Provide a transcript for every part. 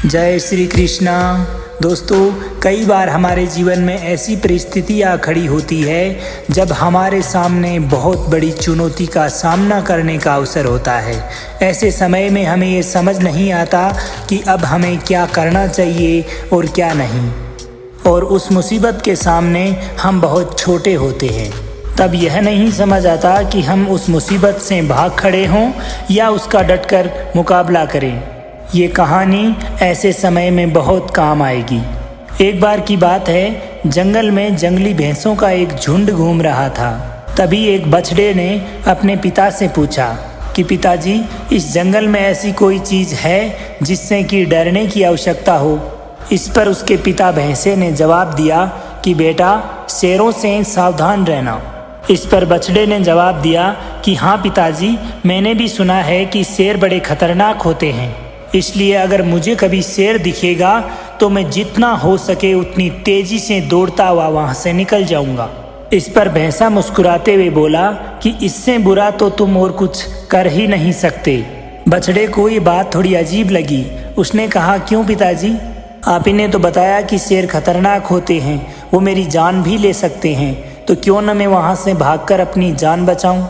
जय श्री कृष्णा। दोस्तों, कई बार हमारे जीवन में ऐसी परिस्थितियाँ खड़ी होती है जब हमारे सामने बहुत बड़ी चुनौती का सामना करने का अवसर होता है। ऐसे समय में हमें ये समझ नहीं आता कि अब हमें क्या करना चाहिए और क्या नहीं, और उस मुसीबत के सामने हम बहुत छोटे होते हैं। तब यह नहीं समझ आता कि हम उस मुसीबत से भाग खड़े हों या उसका डटकर मुकाबला करें। ये कहानी ऐसे समय में बहुत काम आएगी। एक बार की बात है, जंगल में जंगली भैंसों का एक झुंड घूम रहा था। तभी एक बछड़े ने अपने पिता से पूछा कि पिताजी, इस जंगल में ऐसी कोई चीज़ है जिससे कि डरने की आवश्यकता हो। इस पर उसके पिता भैंसे ने जवाब दिया कि बेटा, शेरों से सावधान रहना। इस पर बछड़े ने जवाब दिया कि हाँ पिताजी, मैंने भी सुना है कि शेर बड़े खतरनाक होते हैं, इसलिए अगर मुझे कभी शेर दिखेगा तो मैं जितना हो सके उतनी तेजी से दौड़ता हुआ वहाँ से निकल जाऊँगा। इस पर भैंसा मुस्कुराते हुए बोला कि इससे बुरा तो तुम और कुछ कर ही नहीं सकते। बछड़े को ये बात थोड़ी अजीब लगी। उसने कहा, क्यों पिताजी? आप ही ने तो बताया कि शेर खतरनाक होते हैं, वो मेरी जान भी ले सकते हैं, तो क्यों न मैं वहाँ से भागकर अपनी जान बचाऊं।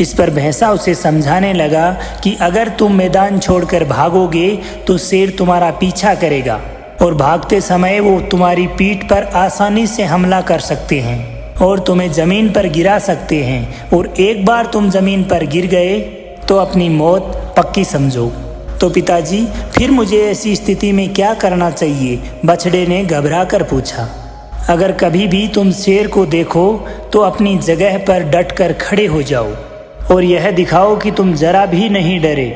इस पर भैंसा उसे समझाने लगा कि अगर तुम मैदान छोड़कर भागोगे तो शेर तुम्हारा पीछा करेगा और भागते समय वो तुम्हारी पीठ पर आसानी से हमला कर सकते हैं और तुम्हें ज़मीन पर गिरा सकते हैं, और एक बार तुम ज़मीन पर गिर गए तो अपनी मौत पक्की समझो। तो पिताजी, फिर मुझे ऐसी स्थिति में क्या करना चाहिए? बछड़े ने घबरा कर पूछा। अगर कभी भी तुम शेर को देखो तो अपनी जगह पर डटकर खड़े हो जाओ और यह दिखाओ कि तुम जरा भी नहीं डरे।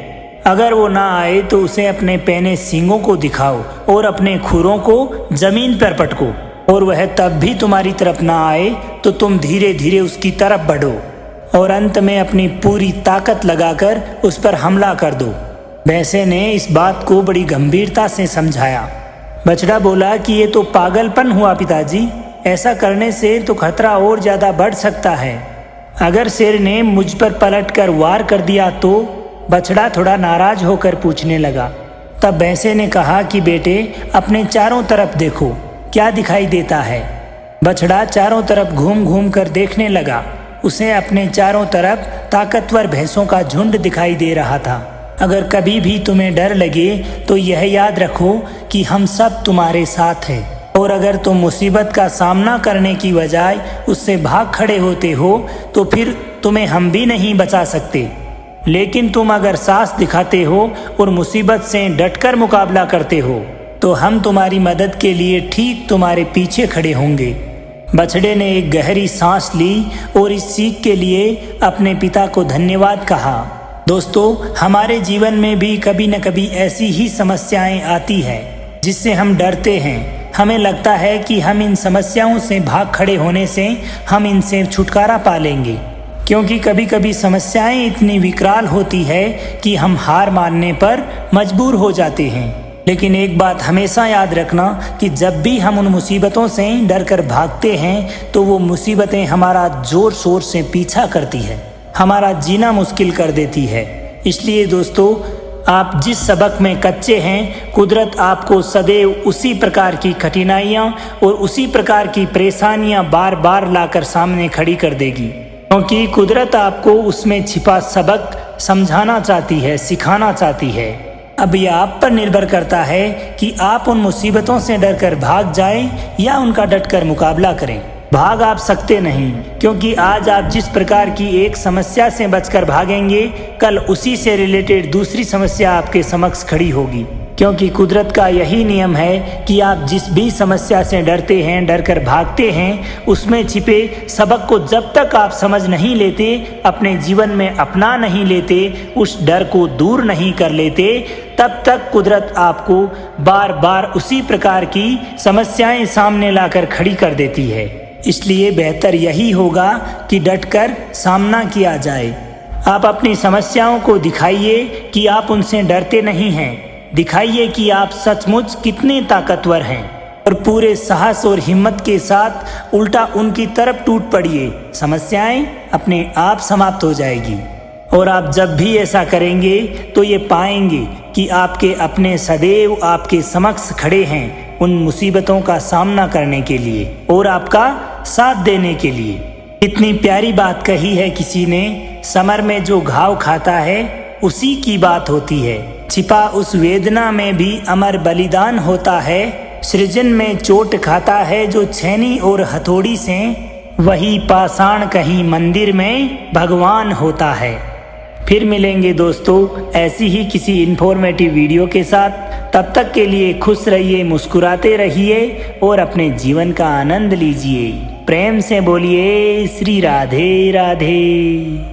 अगर वो ना आए तो उसे अपने पैने सींगों को दिखाओ और अपने खुरों को जमीन पर पटको, और वह तब भी तुम्हारी तरफ ना आए तो तुम धीरे धीरे उसकी तरफ बढ़ो और अंत में अपनी पूरी ताकत लगाकर उस पर हमला कर दो। भैंसे ने इस बात को बड़ी गंभीरता से समझाया। बछड़ा बोला कि ये तो पागलपन हुआ पिताजी, ऐसा करने से तो खतरा और ज़्यादा बढ़ सकता है। अगर शेर ने मुझ पर पलटकर वार कर दिया तो? बछड़ा थोड़ा नाराज होकर पूछने लगा। तब भैंसे ने कहा कि बेटे, अपने चारों तरफ देखो, क्या दिखाई देता है। बछड़ा चारों तरफ घूम घूम कर देखने लगा। उसे अपने चारों तरफ ताकतवर भैंसों का झुंड दिखाई दे रहा था। अगर कभी भी तुम्हें डर लगे तो यह याद रखो कि हम सब तुम्हारे साथ हैं, और अगर तुम मुसीबत का सामना करने की बजाय उससे भाग खड़े होते हो तो फिर तुम्हें हम भी नहीं बचा सकते। लेकिन तुम अगर साहस दिखाते हो और मुसीबत से डटकर मुकाबला करते हो तो हम तुम्हारी मदद के लिए ठीक तुम्हारे पीछे खड़े होंगे। बछड़े ने एक गहरी सांस ली और इस सीख के लिए अपने पिता को धन्यवाद कहा। दोस्तों, हमारे जीवन में भी कभी न कभी ऐसी ही समस्याएं आती हैं जिससे हम डरते हैं। हमें लगता है कि हम इन समस्याओं से भाग खड़े होने से हम इनसे छुटकारा पा लेंगे, क्योंकि कभी कभी समस्याएं इतनी विकराल होती है कि हम हार मानने पर मजबूर हो जाते हैं। लेकिन एक बात हमेशा याद रखना कि जब भी हम उन मुसीबतों से डरकर भागते हैं तो वो मुसीबतें हमारा जोर शोर से पीछा करती है, हमारा जीना मुश्किल कर देती है। इसलिए दोस्तों, आप जिस सबक में कच्चे हैं, कुदरत आपको सदैव उसी प्रकार की कठिनाइयाँ और उसी प्रकार की परेशानियाँ बार बार लाकर सामने खड़ी कर देगी, क्योंकि कुदरत आपको उसमें छिपा सबक समझाना चाहती है, सिखाना चाहती है। अब यह आप पर निर्भर करता है कि आप उन मुसीबतों से डरकर भाग जाएं या उनका डटकर मुकाबला करें। भाग आप सकते नहीं, क्योंकि आज आप जिस प्रकार की एक समस्या से बचकर भागेंगे, कल उसी से रिलेटेड दूसरी समस्या आपके समक्ष खड़ी होगी। क्योंकि कुदरत का यही नियम है कि आप जिस भी समस्या से डरते हैं, डरकर भागते हैं, उसमें छिपे सबक को जब तक आप समझ नहीं लेते, अपने जीवन में अपना नहीं लेते, उस डर को दूर नहीं कर लेते, तब तक कुदरत आपको बार बार उसी प्रकार की समस्याएं सामने लाकर खड़ी कर देती है। इसलिए बेहतर यही होगा कि डटकर सामना किया जाए। आप अपनी समस्याओं को दिखाइए कि आप उनसे डरते नहीं हैं, दिखाइए कि आप सचमुच कितने ताकतवर हैं, और पूरे साहस और हिम्मत के साथ उल्टा उनकी तरफ टूट पड़िए। समस्याएं अपने आप समाप्त हो जाएगी और आप जब भी ऐसा करेंगे तो ये पाएंगे कि आपके अपने सदैव आपके समक्ष खड़े हैं उन मुसीबतों का सामना करने के लिए और आपका साथ देने के लिए। इतनी प्यारी बात कही है किसी ने, समर में जो घाव खाता है उसी की बात होती है। छिपा उस वेदना में भी अमर बलिदान होता है। सृजन में चोट खाता है जो छेनी और हथौड़ी से, वही पाषाण कहीं मंदिर में भगवान होता है। फिर मिलेंगे दोस्तों ऐसी ही किसी इन्फॉर्मेटिव वीडियो के साथ। तब तक के लिए खुश रहिए, मुस्कुराते रहिए और अपने जीवन का आनंद लीजिए। प्रेम से बोलिए श्री राधे राधे।